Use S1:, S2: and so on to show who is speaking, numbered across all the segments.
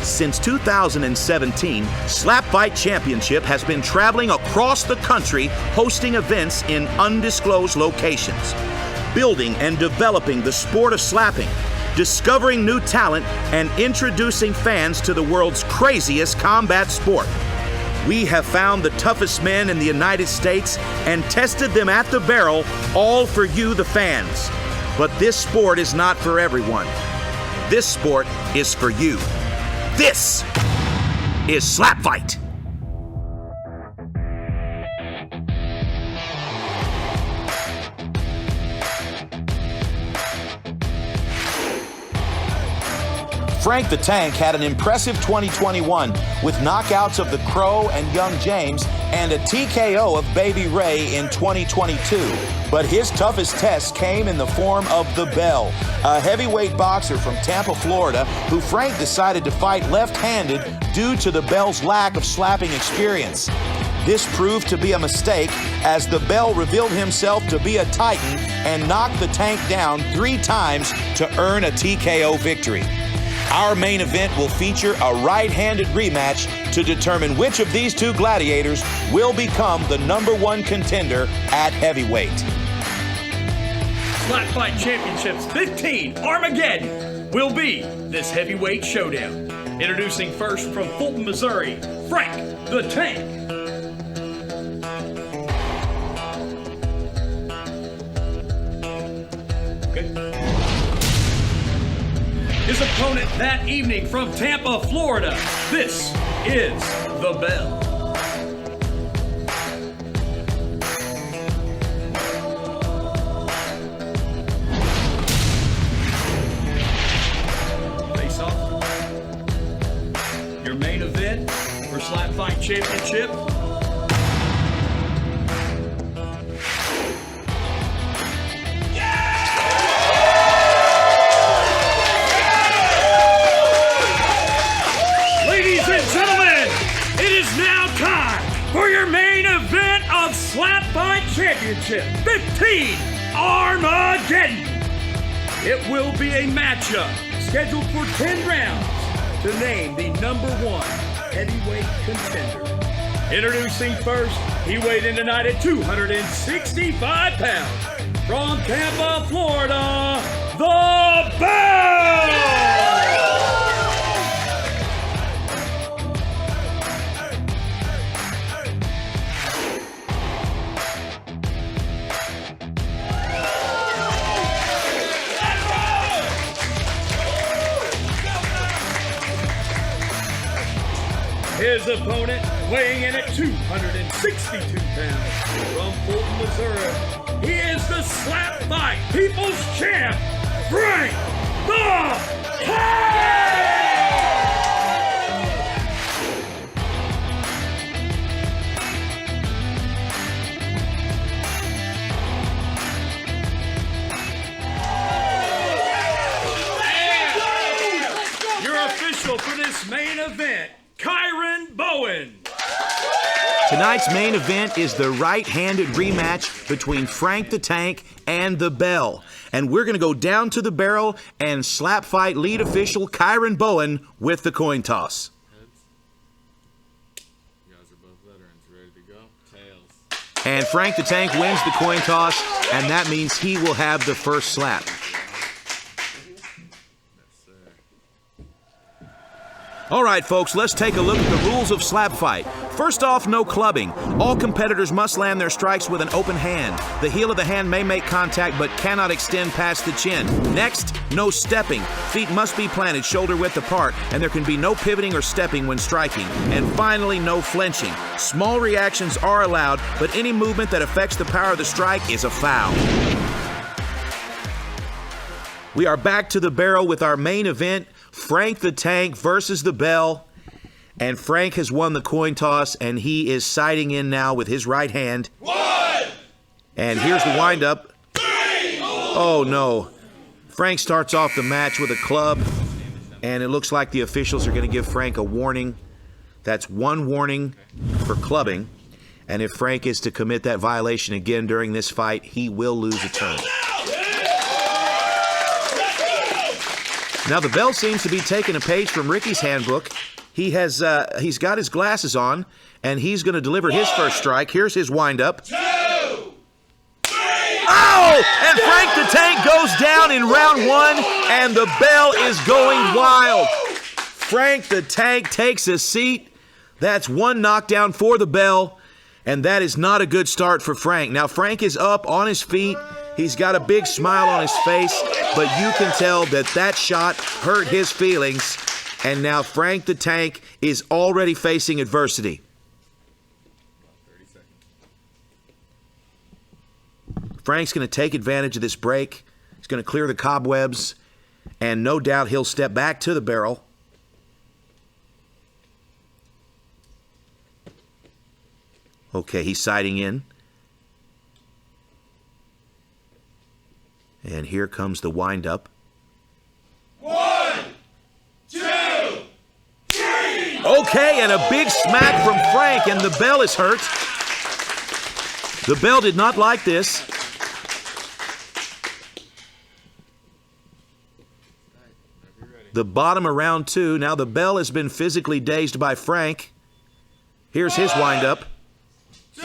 S1: Since 2017, SlapFIGHT Championship has been traveling across the country hosting events in undisclosed locations, building and developing the sport of slapping, discovering new talent, and introducing fans to the world's craziest combat sport. We have found the toughest men in the United States and tested them at the barrel, all for you, the fans. But this sport is not for everyone. This sport is for you. This is SlapFIGHT. Frank the Tank had an impressive 2021 with knockouts of the Crow and Young James and a TKO of Baby Ray in 2022. But his toughest test came in the form of the Bell, a heavyweight boxer from Tampa, Florida, who Frank decided to fight left-handed due to the Bell's lack of slapping experience. This proved to be a mistake as the Bell revealed himself to be a titan and knocked the Tank down 3 times to earn a TKO victory. Our main event will feature a right-handed rematch to determine which of these 2 gladiators will become the #1 contender at heavyweight.
S2: SlapFIGHT Championships 15 Armageddon will be this heavyweight showdown. Introducing first from Fulton, Missouri, Frank the Tank. His opponent that evening from Tampa, Florida, this is the Bell. Face off. Your main event for SlapFIGHT Championship. For your main event of SlapFIGHT Championship 15 Armageddon. It will be a matchup scheduled for 10 rounds to name the #1 heavyweight contender. Introducing first, he weighed in tonight at 265 pounds. From Tampa, Florida, the Bell! His opponent, weighing in at 262 pounds, from Fulton, Missouri, he is the SlapFIGHT People's Champ, Frank the Tank! Your official for this main event, Bowen.
S1: Tonight's main event is the right-handed rematch between Frank the Tank and the Bell. And we're going to go down to the barrel and SlapFIGHT lead official Kyron Bowen with the coin toss.
S3: You guys are both veterans, ready to go? Tails.
S1: And Frank the Tank wins the coin toss, and that means he will have the first slap. All right, folks, let's take a look at the rules of SlapFIGHT. First off, no clubbing. All competitors must land their strikes with an open hand. The heel of the hand may make contact but cannot extend past the chin. Next, no stepping. Feet must be planted shoulder width apart, and there can be no pivoting or stepping when striking. And finally, no flinching. Small reactions are allowed, but any movement that affects the power of the strike is a foul. We are back to the barrel with our main event, Frank the Tank versus the Bell. And Frank has won the coin toss, and he is sighting in now with his right hand.
S4: 1,
S1: and here's the windup.
S4: 3.
S1: Oh, no. Frank starts off the match with a club, and it looks like the officials are going to give Frank a warning. That's 1 warning for clubbing. And if Frank is to commit that violation again during this fight, he will lose a turn. Now the bell seems to be taking a page from Ricky's handbook. He's got his glasses on, and he's going to deliver his first strike. Here's his windup.
S4: 2, 3.
S1: Oh! And Frank the Tank goes down in round 1, and the bell is going wild. Frank the Tank takes a seat. That's 1 knockdown for the bell, and that is not a good start for Frank. Now Frank is up on his feet. He's got a big smile on his face, but you can tell that shot hurt his feelings, and now Frank the Tank is already facing adversity.
S3: 30 seconds.
S1: Frank's going to take advantage of this break. He's going to clear the cobwebs, and no doubt he'll step back to the barrel. Okay, he's sighting in. And here comes the windup.
S4: 1, 2, 3.
S1: Okay, and a big smack from Frank, and the bell is hurt. The bell did not like this. The bottom of round 2. Now the bell has been physically dazed by Frank. Here's his windup.
S4: 2,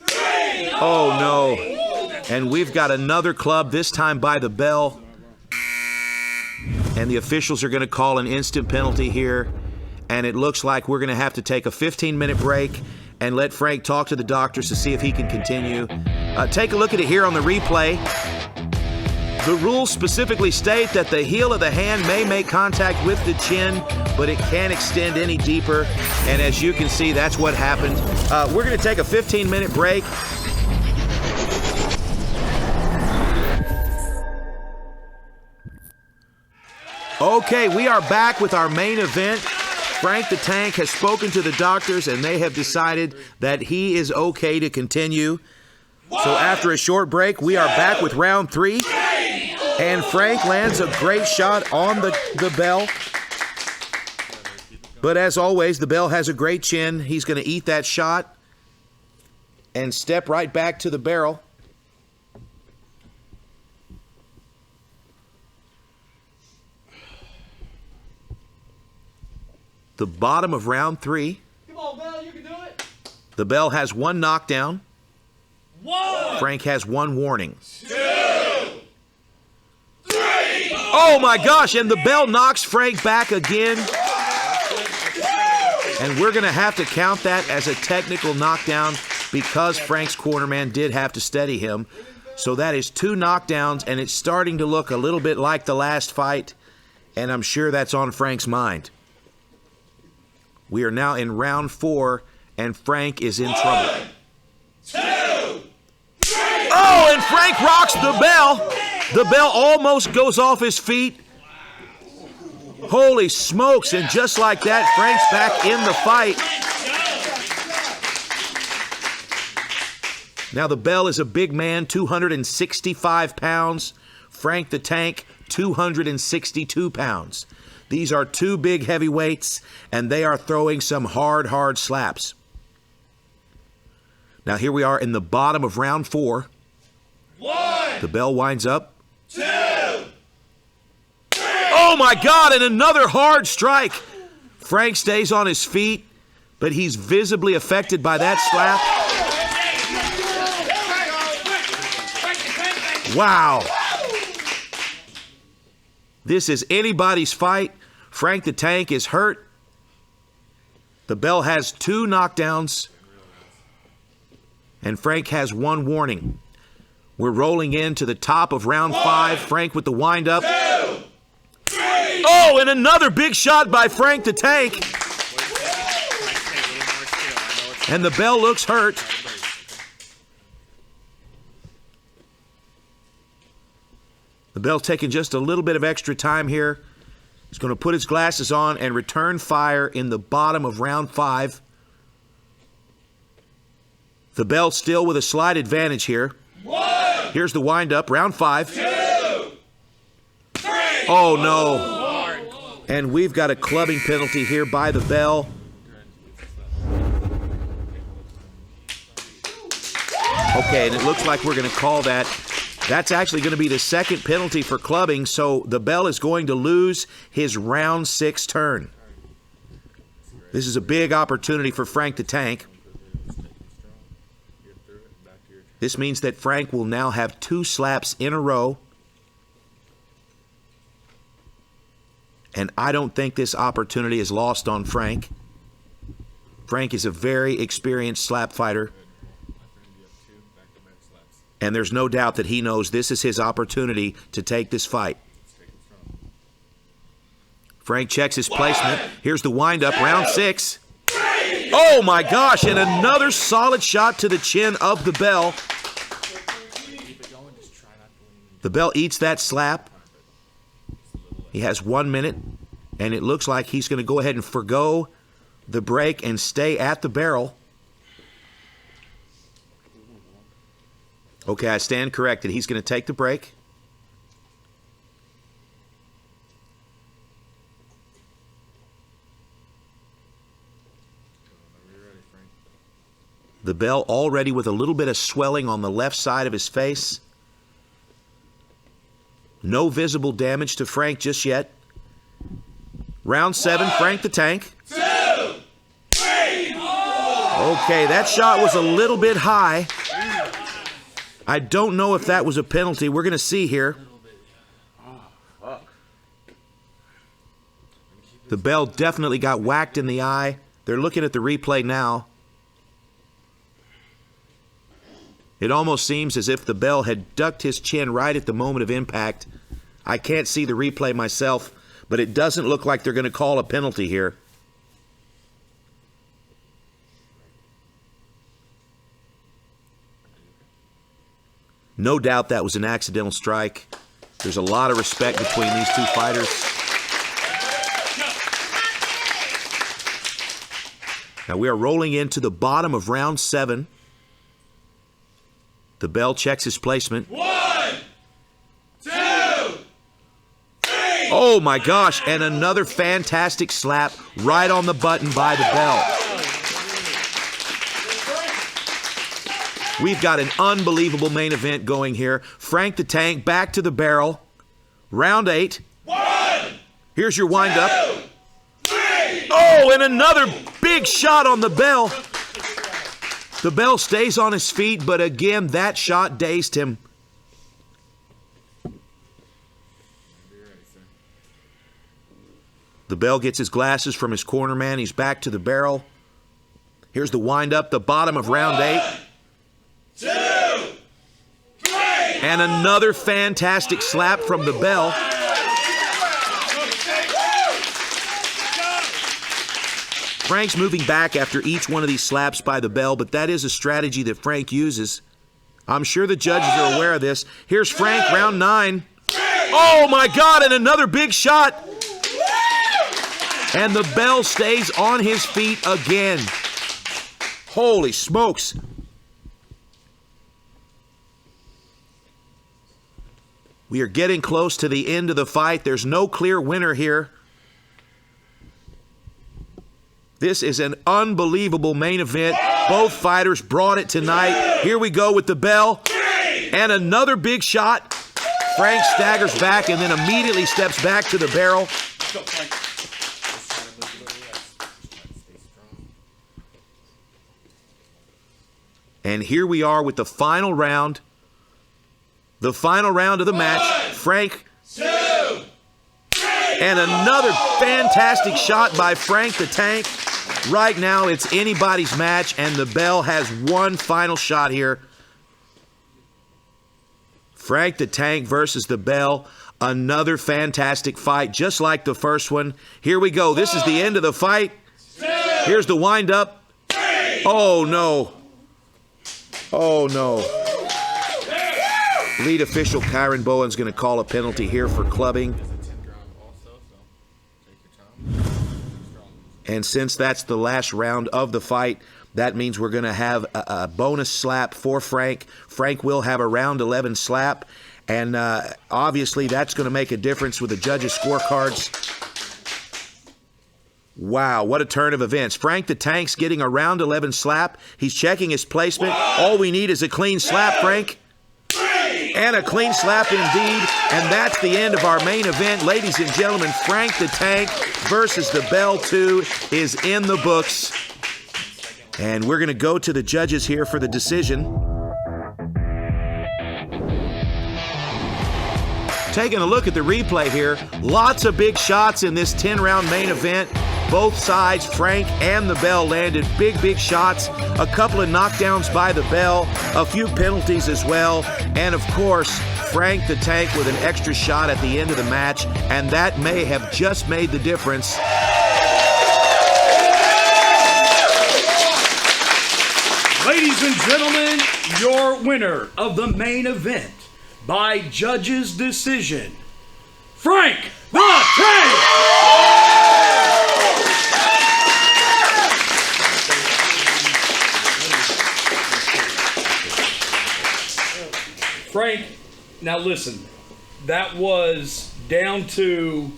S4: 3.
S1: Oh, no. And we've got another club, this time by the bell. And the officials are going to call an instant penalty here. And it looks like we're going to have to take a 15-minute break and let Frank talk to the doctors to see if he can continue. Take a look at it here on the replay. The rules specifically state that the heel of the hand may make contact with the chin, but it can't extend any deeper. And as you can see, that's what happened. We're going to take a 15-minute break. Okay, we are back with our main event. Frank the Tank has spoken to the doctors, and they have decided that he is okay to continue. So after a short break, we are back with round 3. And Frank lands a great shot on the bell. But as always, the bell has a great chin. He's going to eat that shot and step right back to the barrel. The bottom of round 3.
S4: Come on, Bell, you can do it.
S1: The bell has 1 knockdown.
S4: 1,
S1: Frank has 1 warning.
S4: 2, 3.
S1: Oh my gosh, and the bell knocks Frank back again. And we're going to have to count that as a technical knockdown because Frank's cornerman did have to steady him. So that is 2 knockdowns, and it's starting to look a little bit like the last fight, and I'm sure that's on Frank's mind. We are now in round 4, and Frank is in trouble.
S4: 1, 2, 3.
S1: Oh, and Frank rocks the bell. The bell almost goes off his feet. Holy smokes, and just like that, Frank's back in the fight. Now the bell is a big man, 265 pounds. Frank the Tank, 262 pounds. These are 2 big heavyweights, and they are throwing some hard slaps. Now here we are in the bottom of round 4.
S4: 1,
S1: The bell winds up.
S4: 2, 3.
S1: Oh my God, and another hard strike. Frank stays on his feet, but he's visibly affected by that slap. Wow. This is anybody's fight. Frank the Tank is hurt. The bell has 2 knockdowns, and Frank has 1 warning. We're rolling into the top of round 5. Frank with the windup.
S4: 2, 3.
S1: Oh, and another big shot by Frank the Tank. And the bell looks hurt. The bell's taking just a little bit of extra time here. He's going to put his glasses on and return fire in the bottom of round 5. The bell still with a slight advantage here.
S4: 1,
S1: Here's the windup, round 5.
S4: 2, 3.
S1: Oh, no. And we've got a clubbing penalty here by the bell. Okay, and it looks like we're going to call that That's actually going to be the second penalty for clubbing, so the bell is going to lose his round 6 turn. This is a big opportunity for Frank the Tank. This means that Frank will now have 2 slaps in a row. And I don't think this opportunity is lost on Frank. Frank is a very experienced slap fighter. And there's no doubt that he knows this is his opportunity to take this fight. Frank checks his placement. Here's the windup, round 6. Oh my gosh, and another solid shot to the chin of the bell. The bell eats that slap. He has 1 minute, and it looks like he's going to go ahead and forgo the break and stay at the barrel. Okay, I stand corrected. He's going to take the break. The bell already with a little bit of swelling on the left side of his face. No visible damage to Frank just yet. Round 7, Frank the Tank.
S4: 2, 3.
S1: Okay, that shot was a little bit high. I don't know if that was a penalty. We're going to see here. The bell definitely got whacked in the eye. They're looking at the replay now. It almost seems as if the bell had ducked his chin right at the moment of impact. I can't see the replay myself, but it doesn't look like they're going to call a penalty here. No doubt that was an accidental strike. There's a lot of respect between these two fighters. Now we are rolling into the bottom of round 7. The bell checks his placement.
S4: 1, 2, 3.
S1: Oh my gosh, and another fantastic slap right on the button by the bell. We've got an unbelievable main event going here. Frank the Tank back to the barrel. Round 8.
S4: 1.
S1: Here's your windup.
S4: 2, 3.
S1: Oh, and another big shot on the bell. The bell stays on his feet, but again, that shot dazed him. The bell gets his glasses from his corner man. He's back to the barrel. Here's the windup, the bottom of round 8.
S4: 2, 3.
S1: And another fantastic slap from the bell. Frank's moving back after each one of these slaps by the bell, but that is a strategy that Frank uses. I'm sure the judges are aware of this. Here's Frank, round 9. Oh my God, and another big shot. And the bell stays on his feet again. Holy smokes. We are getting close to the end of the fight. There's no clear winner here. This is an unbelievable main event. Both fighters brought it tonight. Here we go with the bell. And another big shot. Frank staggers back and then immediately steps back to the barrel. And here we are with the final round. The final round of the match. Frank.
S4: 2, 3.
S1: And another fantastic shot by Frank the Tank. Right now, it's anybody's match, and the bell has one final shot here. Frank the Tank versus the bell. Another fantastic fight, just like the first one. Here we go. This is the end of the fight. Here's the wind-up. Oh, no. Oh, no. Lead official Kyron Bowen's going to call a penalty here for clubbing. And since that's the last round of the fight, that means we're going to have a bonus slap for Frank. Frank will have a round 11 slap. And obviously that's going to make a difference with the judges' scorecards. Wow, what a turn of events. Frank the Tank's getting a round 11 slap. He's checking his placement. All we need is a clean slap, Frank. And a clean slap indeed. And that's the end of our main event. Ladies and gentlemen, Frank the Tank versus the Bell 2 is in the books. And we're going to go to the judges here for the decision. Taking a look at the replay here, lots of big shots in this 10-round main event. Both sides, Frank and the Bell, landed big shots. A couple of knockdowns by the Bell, a few penalties as well, and of course, Frank the Tank with an extra shot at the end of the match, and that may have just made the difference.
S2: Ladies and gentlemen, your winner of the main event by judges' decision, Frank the Tank! Frank, now listen, that was down to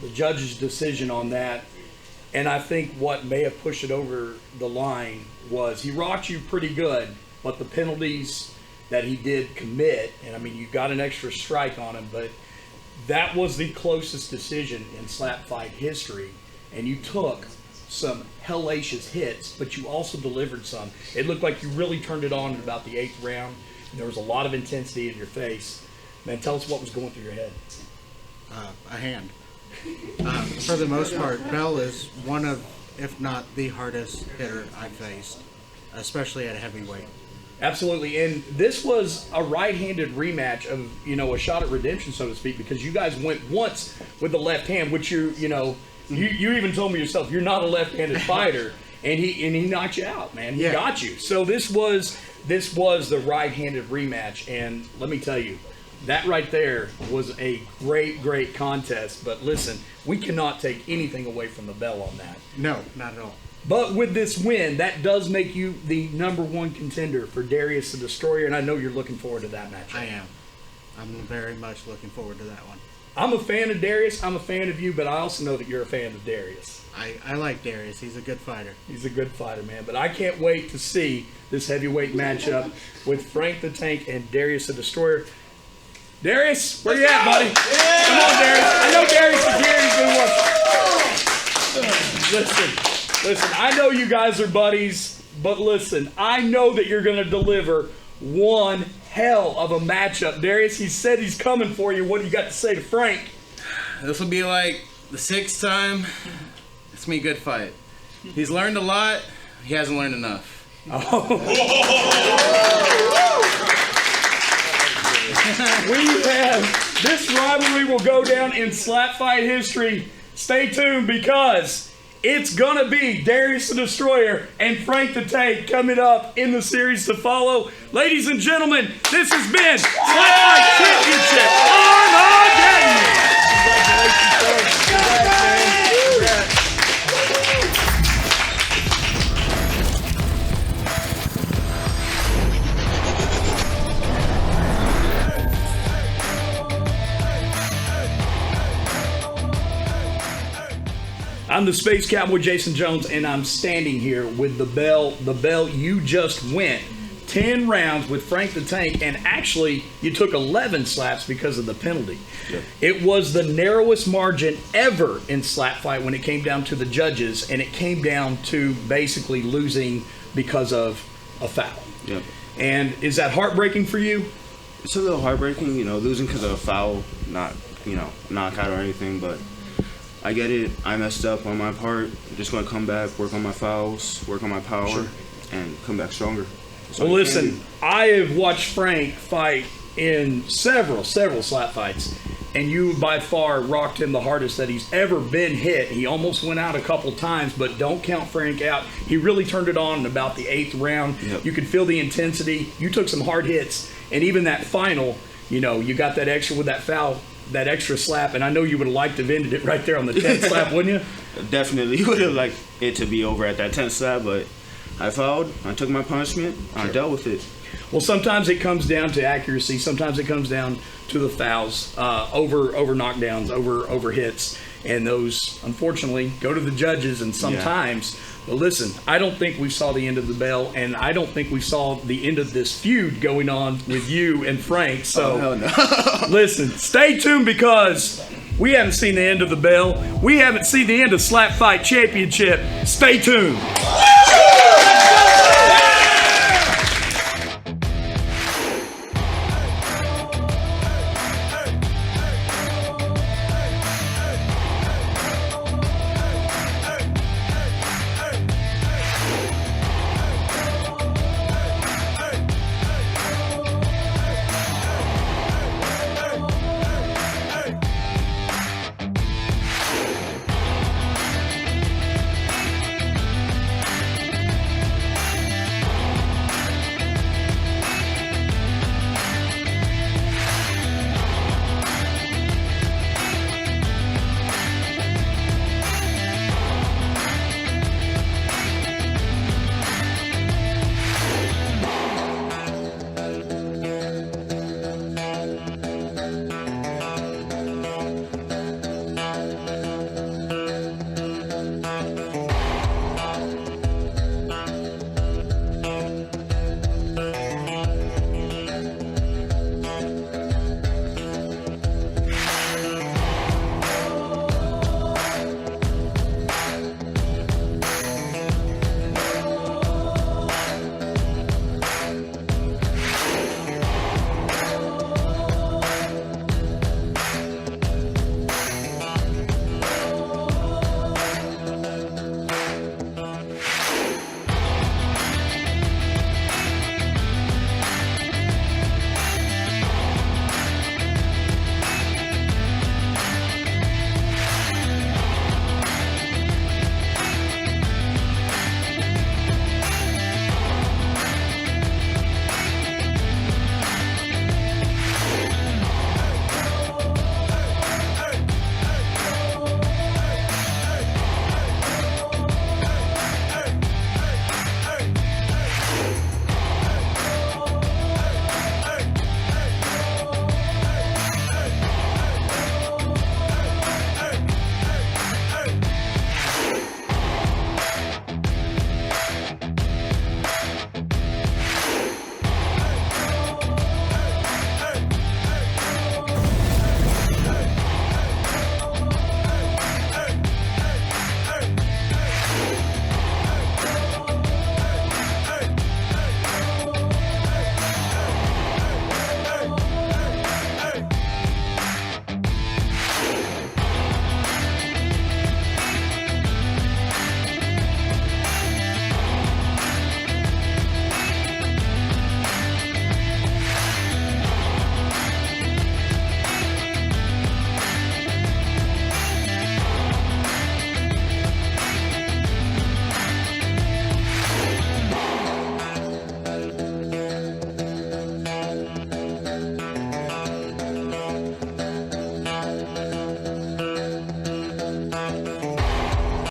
S2: the judge's decision on that, and I think what may have pushed it over the line was he rocked you pretty good, but the penalties that he did commit, and I mean, you got an extra strike on him, but that was the closest decision in slap fight history, and you took some hellacious hits, but you also delivered some. It looked like you really turned it on in about the 8th round. There was a lot of intensity in your face. Man, tell us what was going through your head.
S5: A hand. For the most part, Bell is one of, if not the hardest hitter I've faced, especially at heavyweight.
S2: Absolutely, and this was a right-handed rematch of, you know, a shot at redemption, so to speak, because you guys went once with the left hand, which you even told me yourself, you're not a left-handed fighter, and he knocked you out, man. He got you. So this was the right-handed rematch, and let me tell you, that right there was a great contest. But listen, we cannot take anything away from the Bell on that.
S5: No, not at all.
S2: But with this win, that does make you the #1 contender for Darius the Destroyer, and I know you're looking forward to that match.
S5: I am. I'm very much looking forward to that one.
S2: I'm a fan of Darius. I'm a fan of you, but I also know that you're a fan of Darius.
S5: I like Darius. He's a good fighter.
S2: He's a good fighter, man. But I can't wait to see this heavyweight matchup with Frank the Tank and Darius the Destroyer. Darius, where you at, buddy? Yeah. Come on, Darius. I know Darius is here. He's been watching. Listen, I know you guys are buddies, but listen, I know that you're going to deliver one hell of a matchup. Darius, he said he's coming for you. What do you got to say to Frank?
S6: This will be like the 6th time. It's gonna be a good fight. He's learned a lot. He hasn't learned enough.
S2: This rivalry will go down in slap fight history. Stay tuned because it's gonna be Darius the Destroyer and Frank the Tank coming up in the series to follow. Ladies and gentlemen, this has been Slap Fight Championship Armageddon. Congratulations, folks. Congrats, man. Congrats. I'm the Space Cowboy Jason Jones, and I'm standing here with the Bell. The Bell, you just went 10 rounds with Frank the Tank, and actually you took 11 slaps because of the penalty. Yep. It was the narrowest margin ever in slap fight when it came down to the judges, and it came down to basically losing because of a foul.
S3: Yep.
S2: And is that heartbreaking for you?
S3: It's a little heartbreaking, you know, losing because of a foul, not, you know, knockout or anything, but I get it. I messed up on my part. I'm just going to come back, work on my fouls, work on my power, and come back stronger.
S2: Well, listen, I have watched Frank fight in several slap fights, and you by far rocked him the hardest that he's ever been hit. He almost went out a couple times, but don't count Frank out. He really turned it on in about the 8th round. Yep. You could feel the intensity. You took some hard hits, and even that final, you know, you got that extra with that foul, that extra slap, and I know you would have liked to have ended it right there on the 10th slap, wouldn't you?
S3: Definitely would have liked it to be over at that 10th slap, but I fouled, I took my punishment, I dealt with it.
S2: Well, sometimes it comes down to accuracy, sometimes it comes down to the fouls, over knockdowns, over hits. and those unfortunately go to the judges. And sometimes, but listen, I don't think we saw the end of the bell, and I don't think we saw the end of this feud going on with you and Frank. So,
S3: hell no.
S2: listen, stay tuned because we haven't seen the end of the bell. We haven't seen the end of SlapFIGHT Championship. Stay tuned.